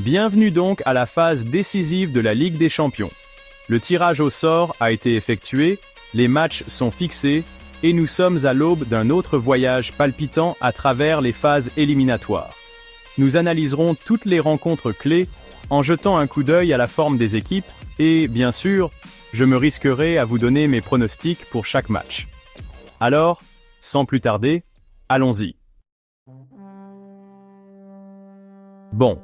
Bienvenue donc à la phase décisive de la Ligue des Champions. Le tirage au sort a été effectué, les matchs sont fixés et nous sommes à l'aube d'un autre voyage palpitant à travers les phases éliminatoires. Nous analyserons toutes les rencontres clés en jetant un coup d'œil à la forme des équipes et, bien sûr, je me risquerai à vous donner mes pronostics pour chaque match. Alors, sans plus tarder, allons-y. Bon,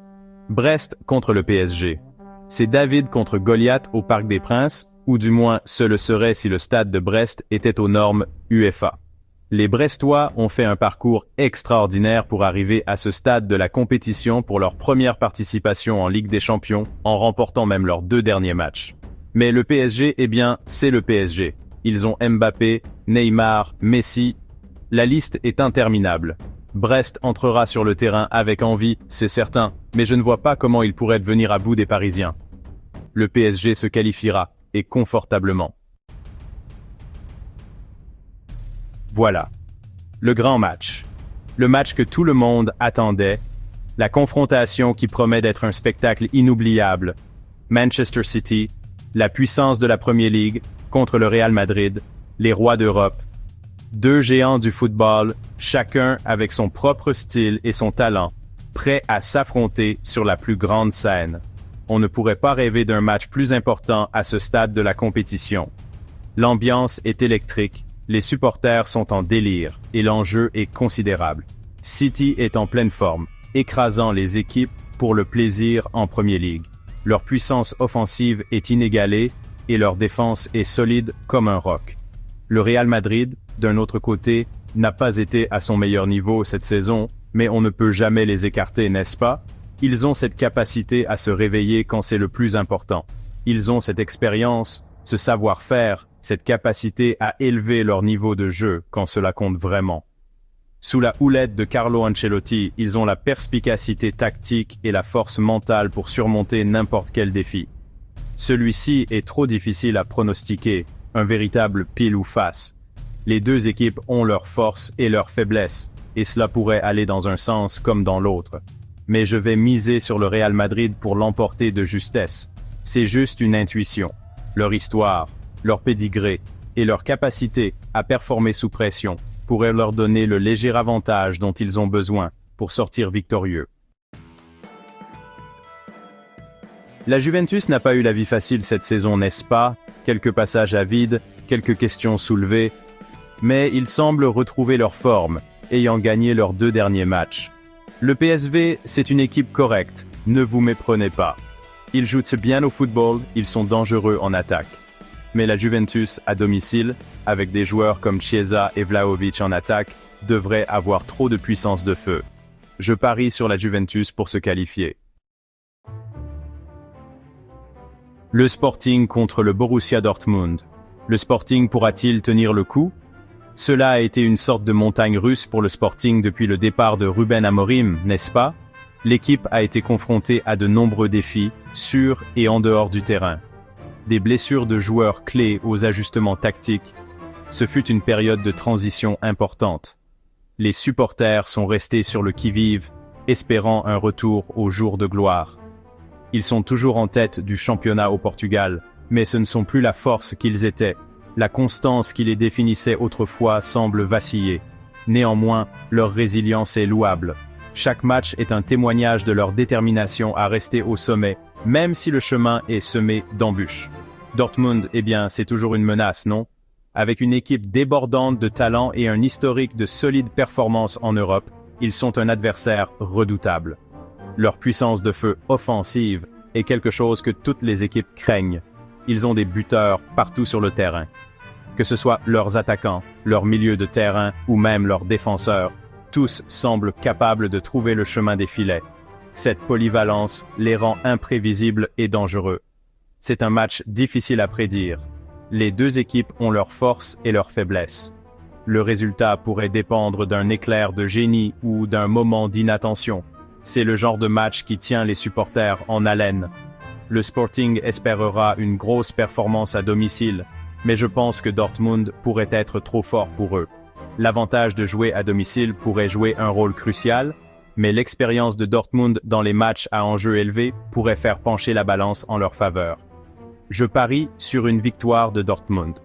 Brest contre le PSG. C'est David contre Goliath au Parc des Princes, ou du moins ce le serait si le stade de Brest était aux normes UEFA. Les Brestois ont fait un parcours extraordinaire pour arriver à ce stade de la compétition pour leur première participation en Ligue des Champions, en remportant même leurs 2 derniers matchs. Mais le PSG, eh bien, c'est le PSG. Ils ont Mbappé, Neymar, Messi. La liste est interminable. Brest entrera sur le terrain avec envie, c'est certain, mais je ne vois pas comment il pourrait venir à bout des Parisiens. Le PSG se qualifiera, et confortablement. Voilà. Le grand match. Le match que tout le monde attendait. La confrontation qui promet d'être un spectacle inoubliable. Manchester City, la puissance de la Premier League, contre le Real Madrid, les rois d'Europe. 2 géants du football, chacun avec son propre style et son talent, prêts à s'affronter sur la plus grande scène. On ne pourrait pas rêver d'un match plus important à ce stade de la compétition. L'ambiance est électrique, les supporters sont en délire et l'enjeu est considérable. City est en pleine forme, écrasant les équipes pour le plaisir en Premier League. Leur puissance offensive est inégalée et leur défense est solide comme un roc. Le Real Madrid, d'un autre côté, n'a pas été à son meilleur niveau cette saison, mais on ne peut jamais les écarter, n'est-ce pas? Ils ont cette capacité à se réveiller quand c'est le plus important. Ils ont cette expérience, ce savoir-faire, cette capacité à élever leur niveau de jeu quand cela compte vraiment. Sous la houlette de Carlo Ancelotti, ils ont la perspicacité tactique et la force mentale pour surmonter n'importe quel défi. Celui-ci est trop difficile à pronostiquer, un véritable pile ou face. Les 2 équipes ont leurs forces et leurs faiblesses, et cela pourrait aller dans un sens comme dans l'autre. Mais je vais miser sur le Real Madrid pour l'emporter de justesse. C'est juste une intuition. Leur histoire, leur pédigré et leur capacité à performer sous pression pourraient leur donner le léger avantage dont ils ont besoin pour sortir victorieux. La Juventus n'a pas eu la vie facile cette saison, n'est-ce pas? Quelques passages à vide, quelques questions soulevées, mais ils semblent retrouver leur forme, ayant gagné leurs 2 derniers matchs. Le PSV, c'est une équipe correcte, ne vous méprenez pas. Ils jouent bien au football, ils sont dangereux en attaque. Mais la Juventus, à domicile, avec des joueurs comme Chiesa et Vlahovic en attaque, devrait avoir trop de puissance de feu. Je parie sur la Juventus pour se qualifier. Le Sporting contre le Borussia Dortmund. Le Sporting pourra-t-il tenir le coup? Cela a été une sorte de montagne russe pour le Sporting depuis le départ de Ruben Amorim, n'est-ce pas? L'équipe a été confrontée à de nombreux défis, sur et en dehors du terrain. Des blessures de joueurs clés aux ajustements tactiques. Ce fut une période de transition importante. Les supporters sont restés sur le qui-vive, espérant un retour au jour de gloire. Ils sont toujours en tête du championnat au Portugal, mais ce ne sont plus la force qu'ils étaient. La constance qui les définissait autrefois semble vaciller. Néanmoins, leur résilience est louable. Chaque match est un témoignage de leur détermination à rester au sommet, même si le chemin est semé d'embûches. Dortmund, eh bien, c'est toujours une menace, non? Avec une équipe débordante de talent et un historique de solides performances en Europe, ils sont un adversaire redoutable. Leur puissance de feu offensive est quelque chose que toutes les équipes craignent. Ils ont des buteurs partout sur le terrain. Que ce soit leurs attaquants, leur milieu de terrain ou même leurs défenseurs, tous semblent capables de trouver le chemin des filets. Cette polyvalence les rend imprévisibles et dangereux. C'est un match difficile à prédire. Les 2 équipes ont leurs forces et leurs faiblesses. Le résultat pourrait dépendre d'un éclair de génie ou d'un moment d'inattention. C'est le genre de match qui tient les supporters en haleine. Le Sporting espérera une grosse performance à domicile, mais je pense que Dortmund pourrait être trop fort pour eux. L'avantage de jouer à domicile pourrait jouer un rôle crucial, mais l'expérience de Dortmund dans les matchs à enjeu élevé pourrait faire pencher la balance en leur faveur. Je parie sur une victoire de Dortmund.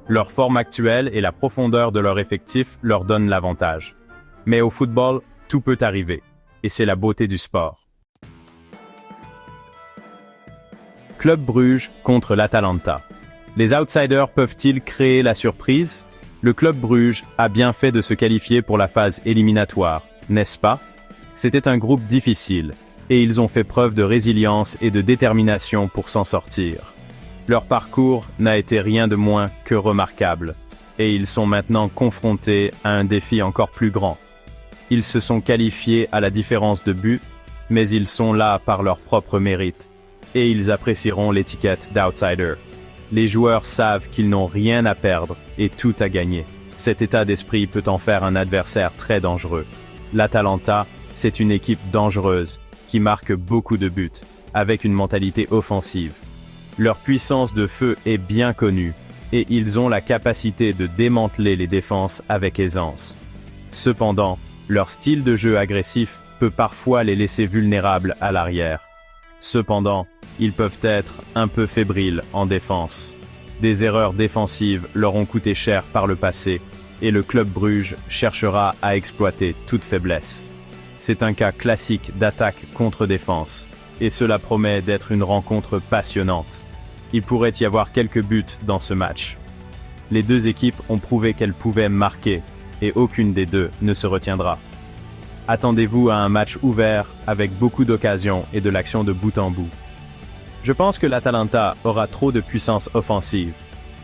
Leur forme actuelle et la profondeur de leur effectif leur donnent l'avantage. Mais au football, tout peut arriver, et c'est la beauté du sport. Club Bruges contre l'Atalanta. Les outsiders peuvent-ils créer la surprise? Le Club Bruges a bien fait de se qualifier pour la phase éliminatoire, n'est-ce pas? C'était un groupe difficile, et ils ont fait preuve de résilience et de détermination pour s'en sortir. Leur parcours n'a été rien de moins que remarquable, et ils sont maintenant confrontés à un défi encore plus grand. Ils se sont qualifiés à la différence de but, mais ils sont là par leur propre mérite, et ils apprécieront l'étiquette d'outsider. Les joueurs savent qu'ils n'ont rien à perdre et tout à gagner. Cet état d'esprit peut en faire un adversaire très dangereux. L'Atalanta, c'est une équipe dangereuse, qui marque beaucoup de buts, avec une mentalité offensive. Leur puissance de feu est bien connue, et ils ont la capacité de démanteler les défenses avec aisance. Cependant, leur style de jeu agressif peut parfois les laisser vulnérables à l'arrière. Cependant, ils peuvent être un peu fébriles en défense. Des erreurs défensives leur ont coûté cher par le passé, et le Club Bruges cherchera à exploiter toute faiblesse. C'est un cas classique d'attaque contre défense, et cela promet d'être une rencontre passionnante. Il pourrait y avoir quelques buts dans ce match. Les deux équipes ont prouvé qu'elles pouvaient marquer, et aucune des deux ne se retiendra. Attendez-vous à un match ouvert, avec beaucoup d'occasions et de l'action de bout en bout. Je pense que l'Atalanta aura trop de puissance offensive,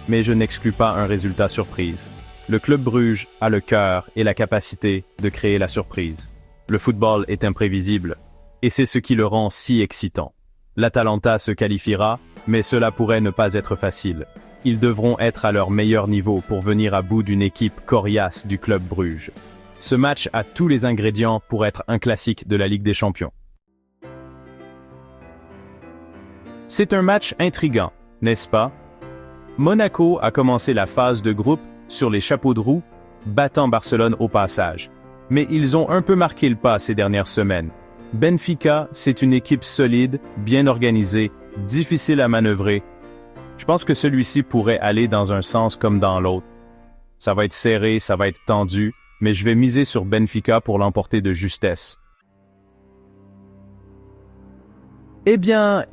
mais je n'exclus pas un résultat surprise. Le Club Bruges a le cœur et la capacité de créer la surprise. Le football est imprévisible, et c'est ce qui le rend si excitant. L'Atalanta se qualifiera, mais cela pourrait ne pas être facile. Ils devront être à leur meilleur niveau pour venir à bout d'une équipe coriace du Club Bruges. Ce match a tous les ingrédients pour être un classique de la Ligue des Champions. C'est un match intriguant, n'est-ce pas? Monaco a commencé la phase de groupe sur les chapeaux de roue, battant Barcelone au passage. Mais ils ont un peu marqué le pas ces dernières semaines. Benfica, c'est une équipe solide, bien organisée, difficile à manœuvrer. Je pense que celui-ci pourrait aller dans un sens comme dans l'autre. Ça va être serré, ça va être tendu, mais je vais miser sur Benfica pour l'emporter de justesse. Eh bien,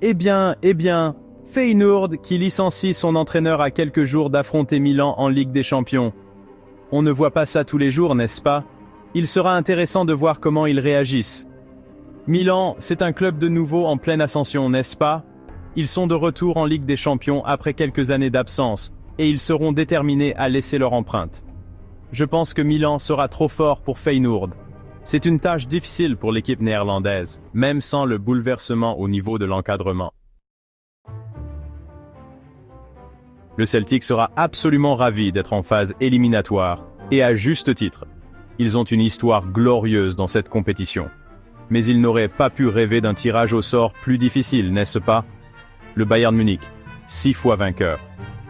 Feyenoord qui licencie son entraîneur à quelques jours d'affronter Milan en Ligue des Champions. On ne voit pas ça tous les jours, n'est-ce pas? Il sera intéressant de voir comment ils réagissent. Milan, c'est un club de nouveau en pleine ascension, n'est-ce pas? Ils sont de retour en Ligue des Champions après quelques années d'absence, et ils seront déterminés à laisser leur empreinte. Je pense que Milan sera trop fort pour Feyenoord. C'est une tâche difficile pour l'équipe néerlandaise, même sans le bouleversement au niveau de l'encadrement. Le Celtic sera absolument ravi d'être en phase éliminatoire, et à juste titre. Ils ont une histoire glorieuse dans cette compétition. Mais ils n'auraient pas pu rêver d'un tirage au sort plus difficile, n'est-ce pas? Le Bayern Munich, 6 fois vainqueur.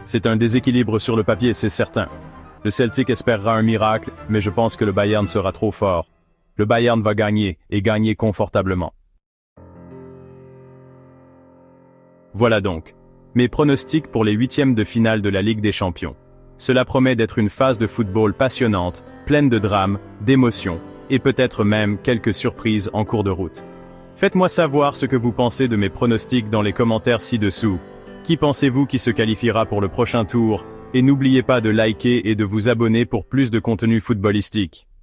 C'est un déséquilibre sur le papier, c'est certain. Le Celtic espérera un miracle, mais je pense que le Bayern sera trop fort. Le Bayern va gagner, et gagner confortablement. Voilà donc, mes pronostics pour les huitièmes de finale de la Ligue des Champions. Cela promet d'être une phase de football passionnante, pleine de drame, d'émotions, et peut-être même quelques surprises en cours de route. Faites-moi savoir ce que vous pensez de mes pronostics dans les commentaires ci-dessous. Qui pensez-vous qui se qualifiera pour le prochain tour? Et n'oubliez pas de liker et de vous abonner pour plus de contenu footballistique.